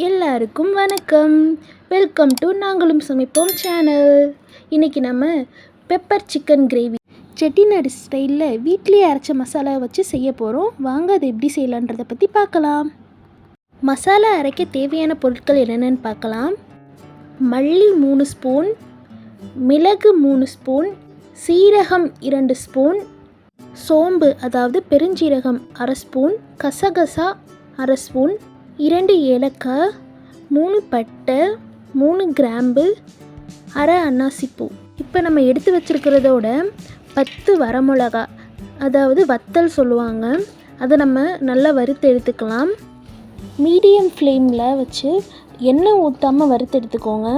எல்லாருக்கும் வணக்கம். Welcome to நாங்களும் சமைப்போம் சேனல். இன்றைக்கி நம்ம பெப்பர் சிக்கன் கிரேவி செட்டிநாடு ஸ்டைலில் வீட்டிலேயே அரைச்ச மசாலா வச்சு செய்ய போகிறோம். வாங்க அதை எப்படி செய்யலான்றதை பற்றி பார்க்கலாம். மசாலா அரைக்க தேவையான பொருட்கள் என்னென்னு பார்க்கலாம். மல்லி 3 ஸ்பூன், மிளகு 3 ஸ்பூன், சீரகம் 2 ஸ்பூன், சோம்பு அதாவது பெருஞ்சீரகம் 1/2 ஸ்பூன், கசகசா 1/2 ஸ்பூன், 2 ஏலக்காய், 3 பட்டை, 3 கிராம்பு, 1/2 அன்னாசிப்பூ. இப்போ நம்ம எடுத்து வச்சுருக்கிறதோட 10 வரமிளகா அதாவது வத்தல் சொல்லுவாங்க, அதை நம்ம நல்லா வறுத்து எடுத்துக்கலாம். மீடியம் ஃப்ளேமில் வச்சு எண்ணெய் ஊற்றாமல் வறுத்து எடுத்துக்கோங்க.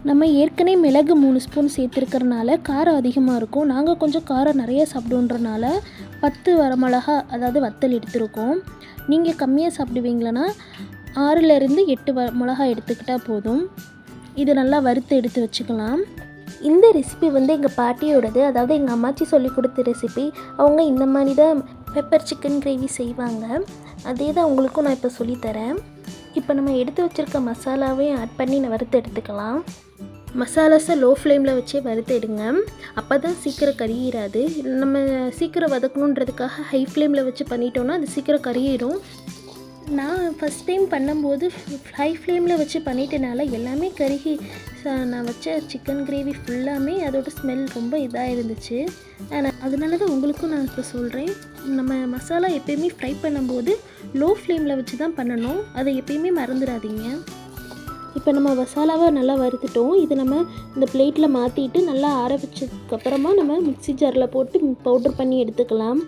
நம்ம ஏற்கனவே மிளகு 3 ஸ்பூன் சேர்த்துருக்கறனால காரம் அதிகமாக இருக்கும். நாங்கள் கொஞ்சம் காரம் நிறைய சாப்பிடுன்றனால 10 வரமிளகா அதாவது வத்தல் எடுத்துருக்கோம். நீங்கள் கம்மியாக சாப்பிடுவீங்களன்னா 6லேருந்து 8 மிளகா எடுத்துக்கிட்டால் போதும். இது நல்லா வறுத்து எடுத்து வச்சுக்கலாம். இந்த ரெசிபி எங்கள் பாட்டியோடது, அதாவது எங்கள் அம்மாச்சி சொல்லி கொடுத்த ரெசிபி. அவங்க இந்த மாதிரி தான் பெப்பர் சிக்கன் கிரேவி செய்வாங்க. அதே தான் உங்களுக்கும் நான் இப்போ சொல்லித்தரேன். இப்போ நம்ம எடுத்து வச்சுருக்க மசாலாவையும் ஆட் பண்ணி வறுத்து எடுத்துக்கலாம். மசாலாஸை லோ ஃப்ளேமில் வச்சே வறுத்து எடுங்க. அப்போ தான் சீக்கிரம் கருகிடாது. நம்ம சீக்கிரம் வதக்கணுன்றதுக்காக ஹை ஃப்ளேமில் வச்சு பண்ணிட்டோன்னா அது சீக்கிரம் கருகிடும். நான் ஃபஸ்ட் டைம் பண்ணும்போது ஹை ஃப்ளேமில் வச்சு பண்ணிட்டனால எல்லாமே கருகி நான் வச்ச சிக்கன் கிரேவி ஃபுல்லாமே அதோட ஸ்மெல் ரொம்ப இதாக இருந்துச்சு. அதனால தான் உங்களுக்கும் நான் இப்போ சொல்கிறேன், நம்ம மசாலா எப்பயுமே ஃப்ரை பண்ணும்போது லோ ஃப்ளேமில் வச்சு தான் பண்ணணும். அதை எப்பயுமே மறந்துடாதீங்க. இப்போ நம்ம மசாலாவை நல்லா வறுத்துட்டோம். இது நம்ம இந்த பிளேட்டில் மாற்றிட்டு நல்லா ஆற வச்சதுக்கப்புறமா நம்ம மிக்ஸி ஜாரில் போட்டு பவுடர் பண்ணி எடுத்துக்கலாம்.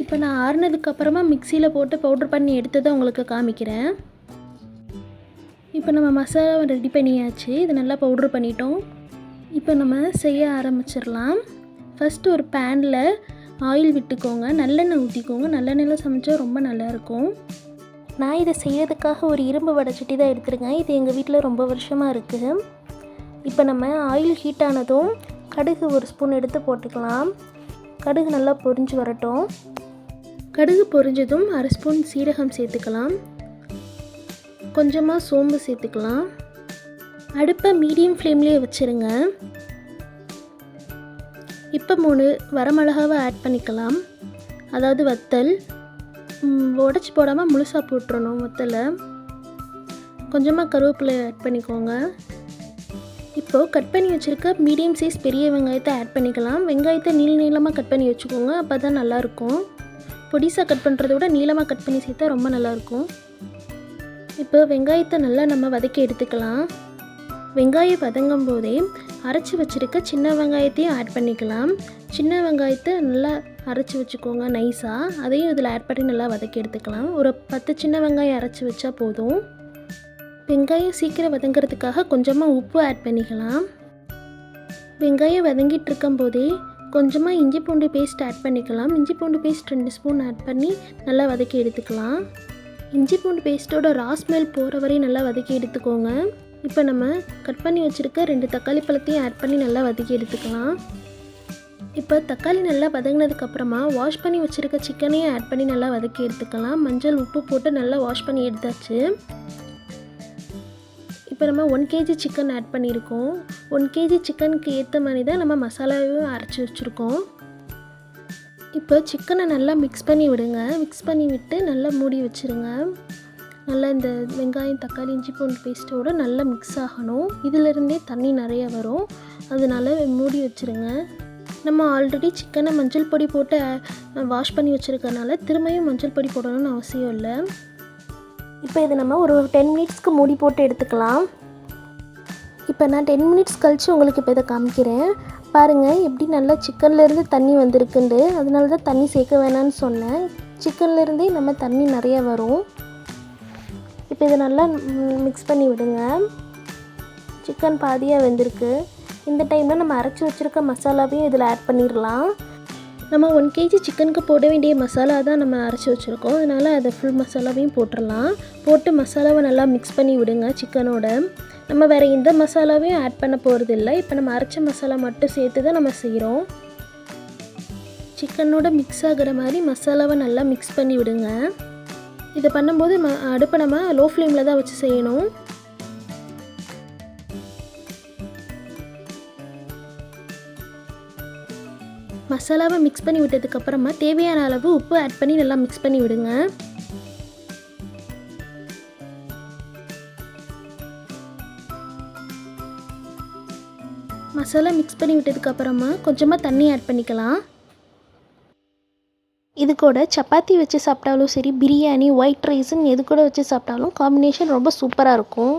இப்போ நான் ஆறுனதுக்கப்புறமா மிக்சியில் போட்டு பவுடர் பண்ணி எடுத்ததை உங்களுக்கு காமிக்கிறேன். இப்போ நம்ம மசாலாவை ரெடி பண்ணியாச்சு. இது நல்லா பவுட்ரு பண்ணிட்டோம். இப்போ நம்ம செய்ய ஆரம்பிச்சிடலாம். ஃபஸ்ட்டு ஒரு பேனில் ஆயில் விட்டுக்கோங்க, நல்லெண்ணெய் ஊற்றிக்கோங்க. நல்லெண்ணெயில் சமைச்சா ரொம்ப நல்லாயிருக்கும். நான் இதை செய்யறதுக்காக ஒரு இரும்பு வடைச்சட்டி தான் எடுத்துருக்கேன். இது எங்கள் வீட்டில் ரொம்ப வருஷமாக இருக்குது. இப்போ நம்ம ஆயில் ஹீட் ஆனதும் கடுகு 1 ஸ்பூன் எடுத்து போட்டுக்கலாம். கடுகு நல்லா பொரிஞ்சு வரட்டும். கடுகு பொரிஞ்சதும் 1/2 ஸ்பூன் சீரகம் சேர்த்துக்கலாம். கொஞ்சமாக சோம்பு சேர்த்துக்கலாம். அடுப்பை மீடியம் ஃப்ளேம்லேயே வச்சுருங்க. இப்போ 3 வரமிளகாவை ஆட் பண்ணிக்கலாம். அதாவது வத்தல் உடச்சி போடாமல் முழுசாக போட்டுறணும் வத்தலை. கொஞ்சமாக கருவேப்பிலை ஆட் பண்ணிக்கோங்க. இப்போது கட் பண்ணி வச்சுருக்க மீடியம் சைஸ் பெரிய வெங்காயத்தை ஆட் பண்ணிக்கலாம். வெங்காயத்தை நீளமாக கட் பண்ணி வச்சுக்கோங்க, அப்போ தான் நல்லாயிருக்கும். பொடிசாக கட் பண்ணுறத விட நீளமாக கட் பண்ணி சேர்த்தா ரொம்ப நல்லாயிருக்கும். இப்போ வெங்காயத்தை நல்லா நம்ம வதக்கி எடுத்துக்கலாம். வெங்காயம் வதங்கும் போதே அரைச்சி வச்சுருக்க சின்ன வெங்காயத்தையும் ஆட் பண்ணிக்கலாம். சின்ன வெங்காயத்தை நல்லா அரைச்சி வச்சுக்கோங்க நைஸாக. அதையும் இதில் ஆட் பண்ணி நல்லா வதக்கி எடுத்துக்கலாம். ஒரு 10 சின்ன வெங்காயம் அரைச்சி வச்சா போதும். வெங்காயம் சீக்கிரம் வதங்கிறதுக்காக கொஞ்சமாக உப்பு ஆட் பண்ணிக்கலாம். வெங்காயம் வதங்கிட்டு இருக்கும்போதே கொஞ்சமாக இஞ்சி பூண்டு பேஸ்ட் ஆட் பண்ணிக்கலாம். இஞ்சி பூண்டு பேஸ்ட் 2 ஸ்பூன் ஆட் பண்ணி நல்லா வதக்கி எடுத்துக்கலாம். இஞ்சி பூண்டு பேஸ்ட்டோட ரா ஸ்மெல் போகிற வரையும் நல்லா வதக்கி எடுத்துக்கோங்க. இப்போ நம்ம கட் பண்ணி வச்சுருக்க 2 தக்காளி பழத்தையும் ஆட் பண்ணி நல்லா வதக்கி எடுத்துக்கலாம். இப்போ தக்காளி நல்லா வதங்கினதுக்கப்புறமா வாஷ் பண்ணி வச்சுருக்க சிக்கனையும் ஆட் பண்ணி நல்லா வதக்கி எடுத்துக்கலாம். மஞ்சள் உப்பு போட்டு நல்லா வாஷ் பண்ணி எடுத்தாச்சு. இப்போ நம்ம 1 kg சிக்கன் ஆட் பண்ணியிருக்கோம். 1 kg சிக்கனுக்கு ஏற்ற மாதிரி தான் நம்ம மசாலாவையும் அரைச்சி வச்சுருக்கோம். இப்போ சிக்கனை நல்லா மிக்ஸ் பண்ணி விடுங்க. மிக்ஸ் பண்ணி விட்டு நல்லா மூடி வச்சுருங்க. நல்லா இந்த வெங்காயம் தக்காளி இஞ்சி பூண்டு பேஸ்ட்டோடு நல்லா மிக்ஸ் ஆகணும். இதிலிருந்தே தண்ணி நிறைய வரும், அதனால மூடி வச்சுருங்க. நம்ம ஆல்ரெடி சிக்கனை மஞ்சள் பொடி போட்டு வாஷ் பண்ணி வச்சுருக்கனால திரும்பியும் மஞ்சள் பொடி போடணும்னு அவசியம் இல்லை. இப்போ இதை நம்ம ஒரு 10 மினிட்ஸ்க்கு மூடி போட்டு எடுத்துக்கலாம். இப்போ நான் 10 மினிட்ஸ் கழித்து உங்களுக்கு இப்போ இதை காமிக்கிறேன். பாருங்கள் எப்படி நல்லா சிக்கன்லேருந்து தண்ணி வந்திருக்குண்டு. அதனால தான் தண்ணி சேர்க்க வேணான்னு சொன்னேன். சிக்கன்லேருந்தே நம்ம தண்ணி நிறைய வரும். இப்போ இதை நல்லா மிக்ஸ் பண்ணி விடுங்க. சிக்கன் பாதியாக வெந்திருக்கு. இந்த டைமில் நம்ம அரைச்சி வச்சுருக்க மசாலாவையும் இதில் ஆட் பண்ணிடலாம். நம்ம 1 kg சிக்கனுக்கு போட வேண்டிய மசாலா தான் நம்ம அரைச்சி வச்சுருக்கோம். அதனால் அதை ஃபுல் மசாலாவையும் போட்டுடலாம். போட்டு மசாலாவை நல்லா மிக்ஸ் பண்ணி விடுங்க சிக்கனோட. நம்ம வேறு எந்த மசாலாவையும் ஆட் பண்ண போகிறது இல்லை. இப்போ நம்ம அரைச்ச மசாலா மட்டும் சேர்த்து தான் நம்ம செய்கிறோம். சிக்கனோட மிக்ஸ் ஆகிற மாதிரி மசாலாவை நல்லா மிக்ஸ் பண்ணி விடுங்க. இதை பண்ணும்போது அடுப்பை நம்ம லோ ஃப்ளேமில் தான் வச்சு செய்யணும். மசாலாவை மிக்ஸ் பண்ணி விட்டதுக்கப்புறமா தேவையான அளவு உப்பு ஆட் பண்ணி நல்லா மிக்ஸ் பண்ணி விடுங்க. மசாலா மிக்ஸ் பண்ணி விட்டதுக்கப்புறமா கொஞ்சமாக தண்ணி ஆட் பண்ணிக்கலாம். இது கூட சப்பாத்தி வச்சு சாப்பிட்டாலும் சரி, பிரியாணி, ஒயிட் ரைஸுன்னு எது கூட வச்சு சாப்பிட்டாலும் காம்பினேஷன் ரொம்ப சூப்பராக இருக்கும்.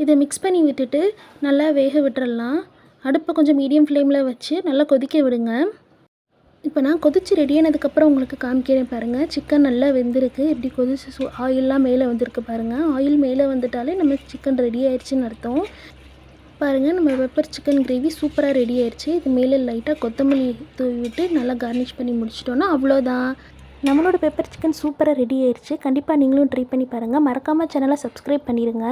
இதை மிக்ஸ் பண்ணி விட்டுட்டு நல்லா வேக விட்டுறலாம். அடுப்பை கொஞ்சம் மீடியம் ஃப்ளேமில் வச்சு நல்லா கொதிக்க விடுங்க. இப்போ நான் கொதித்து ரெடியானதுக்கப்புறம் உங்களுக்கு காமிக்கிறேன் பாருங்கள். சிக்கன் நல்லா வெந்திருக்கு. இப்படி கொதிச்சு ஆயிலெலாம் மேலே வந்திருக்கு பாருங்கள். ஆயில் மேலே வந்துட்டாலே நம்ம சிக்கன் ரெடி ஆயிடுச்சுன்னு அர்த்தம். பாருங்கள், நம்ம பெப்பர் சிக்கன் கிரேவி சூப்பராக ரெடி ஆயிடுச்சு. இது மேலே லைட்டாக கொத்தமல்லி தூவி விட்டு நல்லா கார்னிஷ் பண்ணி முடிச்சிட்டோன்னா அவ்வளோதான். நம்மளோட பெப்பர் சிக்கன் சூப்பராக ரெடி ஆயிடுச்சு. கண்டிப்பாக நீங்களும் ட்ரை பண்ணி பாருங்கள். மறக்காமல் சேனலை சப்ஸ்கிரைப் பண்ணிடுங்க.